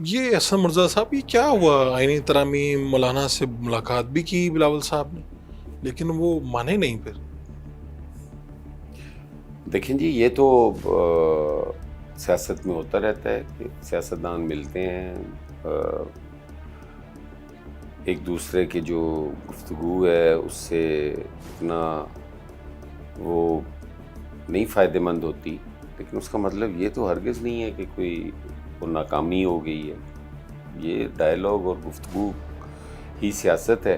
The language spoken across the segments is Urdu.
یہ احسن مرزا صاحب، یہ کیا ہوا؟ آئینی ترامیم مولانا سے ملاقات بھی کی بلاول صاحب نے، لیکن وہ مانے نہیں پھر. دیکھیں جی، یہ تو سیاست میں ہوتا رہتا ہے کہ سیاستدان ملتے ہیں، ایک دوسرے کی جو گفتگو ہے اس سے اتنا وہ نہیں فائدہ مند ہوتی، لیکن اس کا مطلب یہ تو ہرگز نہیں ہے کہ کوئی وہ ناکامی ہو گئی ہے. یہ ڈائیلاگ اور گفتگو ہی سیاست ہے،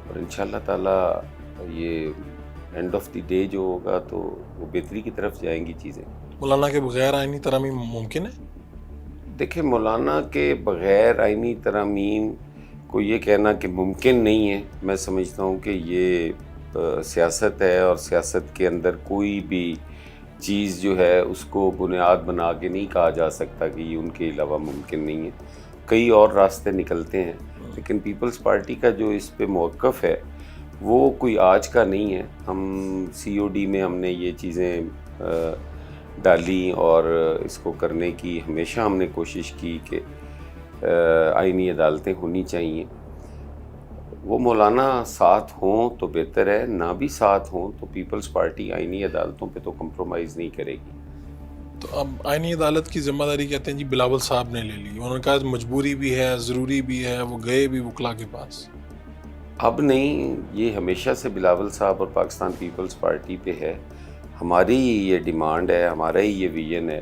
اور انشاءاللہ تعالی یہ اینڈ آف دی ڈے جو ہوگا تو وہ بہتری کی طرف جائیں گی چیزیں. مولانا کے بغیر آئینی ترامیم ممکن ہے؟ دیکھیں، مولانا کے بغیر آئینی ترامیم کو یہ کہنا کہ ممکن نہیں ہے، میں سمجھتا ہوں کہ یہ سیاست ہے، اور سیاست کے اندر کوئی بھی چیز جو ہے اس کو بنیاد بنا کے نہیں کہا جا سکتا کہ یہ ان کے علاوہ ممکن نہیں ہے. کئی اور راستے نکلتے ہیں، لیکن پیپلز پارٹی کا جو اس پہ موقف ہے وہ کوئی آج کا نہیں ہے. ہم سی او ڈی میں ہم نے یہ چیزیں ڈالی، اور اس کو کرنے کی ہمیشہ ہم نے کوشش کی کہ آئینی عدالتیں ہونی چاہیے. وہ مولانا ساتھ ہوں تو بہتر ہے، نہ بھی ساتھ ہوں تو پیپلز پارٹی آئینی عدالتوں پہ تو کمپرومائز نہیں کرے گی. تو اب آئینی عدالت کی ذمہ داری کہتے ہیں جی بلاول صاحب نے لے لی. انہوں نے کہا مجبوری بھی ہے، ضروری بھی ہے، وہ گئے بھی وکلا کے پاس. اب نہیں، یہ ہمیشہ سے بلاول صاحب اور پاکستان پیپلز پارٹی پہ ہے. ہماری یہ ڈیمانڈ ہے، ہمارا ہی یہ ویژن ہے،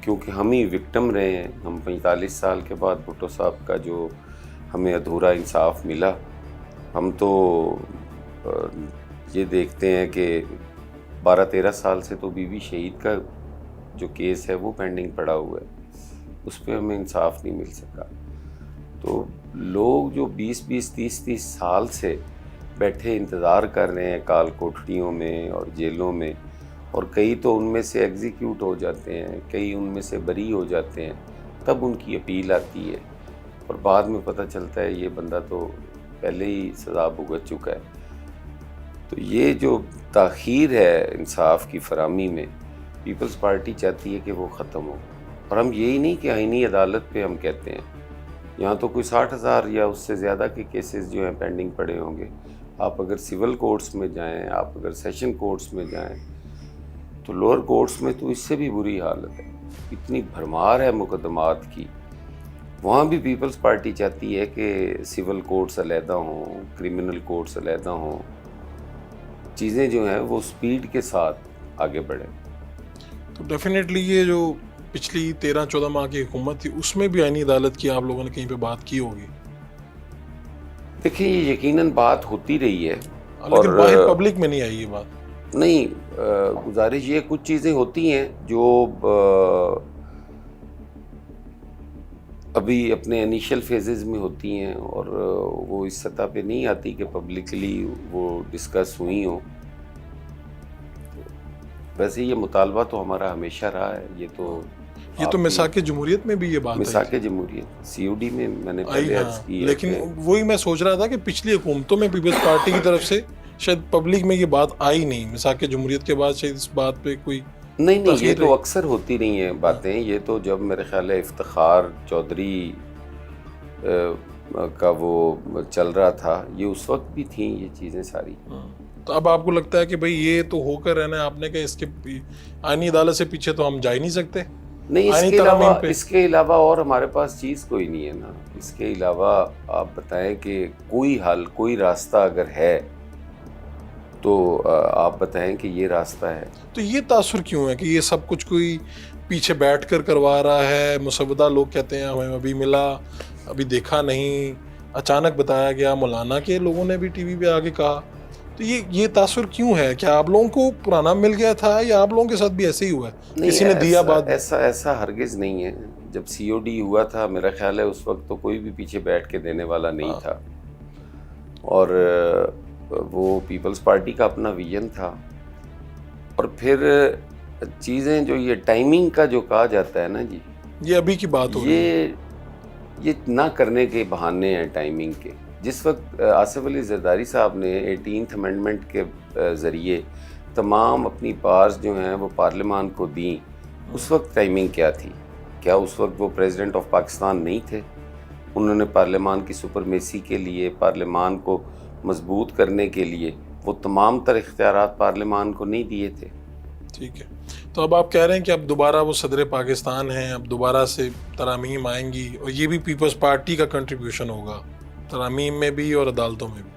کیونکہ ہم ہی وکٹم رہے ہیں. ہم 45 سال کے بعد بھٹو صاحب کا جو ہمیں ادھورا انصاف ملا، ہم تو یہ دیکھتے ہیں کہ 12-13 سال سے تو بی بی شہید کا جو کیس ہے وہ پینڈنگ پڑا ہوا ہے، اس پہ ہمیں انصاف نہیں مل سکا. تو لوگ جو 20-30 سال سے بیٹھے انتظار کر رہے ہیں کال کوٹڑیوں میں اور جیلوں میں، اور کئی تو ان میں سے ایگزیکیوٹ ہو جاتے ہیں، کئی ان میں سے بری ہو جاتے ہیں، تب ان کی اپیل آتی ہے، اور بعد میں پتہ چلتا ہے یہ بندہ تو پہلے ہی سزا بھگت چکا ہے. تو یہ جو تاخیر ہے انصاف کی فراہمی میں، پیپلز پارٹی چاہتی ہے کہ وہ ختم ہو. اور ہم یہی نہیں کہ آئینی عدالت پہ ہم کہتے ہیں، یہاں تو کوئی 60,000 یا اس سے زیادہ کے کیسز جو ہیں پینڈنگ پڑے ہوں گے. آپ اگر سول کورٹس میں جائیں، آپ اگر سیشن کورٹس میں جائیں، تو لوور کورٹس میں تو اس سے بھی بری حالت ہے. اتنی بھرمار ہے مقدمات کی. وہاں بھی پیپلز پارٹی چاہتی ہے کہ سول کورٹس علیحدہ ہوں، کرمنل کورٹس علیحدہ ہوں، چیزیں جو ہیں وہ سپیڈ کے ساتھ آگے بڑھیں. تو ڈیفینیٹلی یہ جو پچھلی 13-14 ماہ کی حکومت تھی اس میں بھی آئینی عدالت کی آپ لوگوں نے کہیں پہ بات کی ہوگی. دیکھیں، یہ یقیناً بات ہوتی رہی ہے، اور لیکن باہر پبلک میں نہیں آئی یہ بات. نہیں، گزارش یہ کچھ چیزیں ہوتی ہیں جو ابھی اپنے انیشل فیزز میں ہوتی ہیں، اور وہ اس سطح پہ نہیں آتی کہ پبلکلی وہ ڈسکس ہوئی ہوں. ویسے یہ مطالبہ تو ہمارا ہمیشہ رہا ہے. یہ تو مساک جمہوریت میں بھی یہ بات مساک جمہوریت سی او ڈی میں میں نے آئی. پہلے عرض کی ہے، لیکن وہی میں سوچ رہا تھا کہ پچھلی حکومتوں میں پیپلز پارٹی کی طرف سے شاید پبلک میں یہ بات آئی نہیں. مساک جمہوریت کے بعد شاید اس بات پہ کوئی نہیں، یہ تو اکثر ہوتی رہی ہیں باتیں. یہ تو جب میرے خیال ہے افتخار چودھری کا وہ چل رہا تھا، یہ اس وقت بھی تھیں یہ چیزیں ساری. تو اب آپ کو لگتا ہے کہ بھئی یہ تو ہو کر رہنا ہے آپ نے کہ اس کے آئینی عدالت سے پیچھے تو ہم جا ہی نہیں سکتے؟ نہیں، اس کے علاوہ اور ہمارے پاس چیز کوئی نہیں ہے نا. اس کے علاوہ آپ بتائیں کہ کوئی حل، کوئی راستہ اگر ہے تو آپ بتائیں کہ یہ راستہ ہے. تو یہ تاثر کیوں ہے کہ یہ سب کچھ کوئی پیچھے بیٹھ کر کروا رہا ہے؟ مسودہ لوگ کہتے ہیں ہمیں ابھی ملا، ابھی دیکھا نہیں، اچانک بتایا گیا. مولانا کے لوگوں نے بھی ٹی وی پہ آگے کہا. تو یہ تاثر کیوں ہے؟ کیا آپ لوگوں کو پرانا مل گیا تھا یا آپ لوگوں کے ساتھ بھی ایسے ہی ہوا ہے؟ کسی نے دیا بعد؟ ایسا ہرگز نہیں ہے. جب سی او ڈی ہوا تھا میرا خیال ہے اس وقت تو کوئی بھی پیچھے بیٹھ کے دینے والا نہیں تھا، اور وہ پیپلز پارٹی کا اپنا ویژن تھا. اور پھر چیزیں جو یہ ٹائمنگ کا جو کہا جاتا ہے نا جی، یہ ابھی کی بات ہو رہی ہے. یہ نہ کرنے کے بہانے ہیں ٹائمنگ کے. جس وقت آصف علی زرداری صاحب نے 18th امینڈمنٹ کے ذریعے تمام اپنی پارز جو ہیں وہ پارلیمان کو دیں، اس وقت ٹائمنگ کیا تھی؟ کیا اس وقت وہ پریزیڈنٹ آف پاکستان نہیں تھے؟ انہوں نے پارلیمان کی سپرمیسی کے لیے، پارلیمان کو مضبوط کرنے کے لیے وہ تمام تر اختیارات پارلیمان کو نہیں دیے تھے؟ ٹھیک ہے، تو اب آپ کہہ رہے ہیں کہ اب دوبارہ وہ صدر پاکستان ہیں، اب دوبارہ سے ترامیم آئیں گی، اور یہ بھی پیپلز پارٹی کا کنٹریبیوشن ہوگا ترامیم میں بھی اور عدالتوں میں بھی؟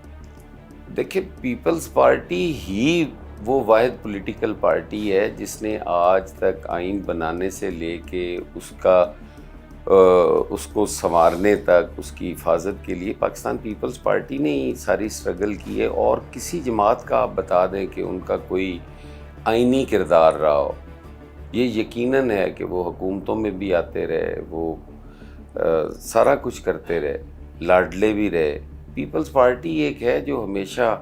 دیکھیں، پیپلز پارٹی ہی وہ واحد پولیٹیکل پارٹی ہے جس نے آج تک آئین بنانے سے لے کے اس کو سنوارنے تک، اس کی حفاظت کے لیے پاکستان پیپلز پارٹی نے ہی ساری اسٹرگل کی ہے. اور کسی جماعت کا آپ بتا دیں کہ ان کا کوئی آئینی کردار رہا ہو، یہ یقیناً ہے کہ وہ حکومتوں میں بھی آتے رہے، وہ سارا کچھ کرتے رہے، لاڈلے بھی رہے. پیپلز پارٹی ایک ہے جو ہمیشہ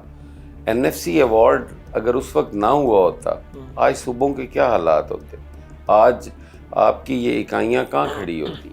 NFC ایوارڈ اگر اس وقت نہ ہوا ہوتا، آج صوبوں کے کیا حالات ہوتے، آج آپ کی یہ اکائیاں کہاں کھڑی ہوتی.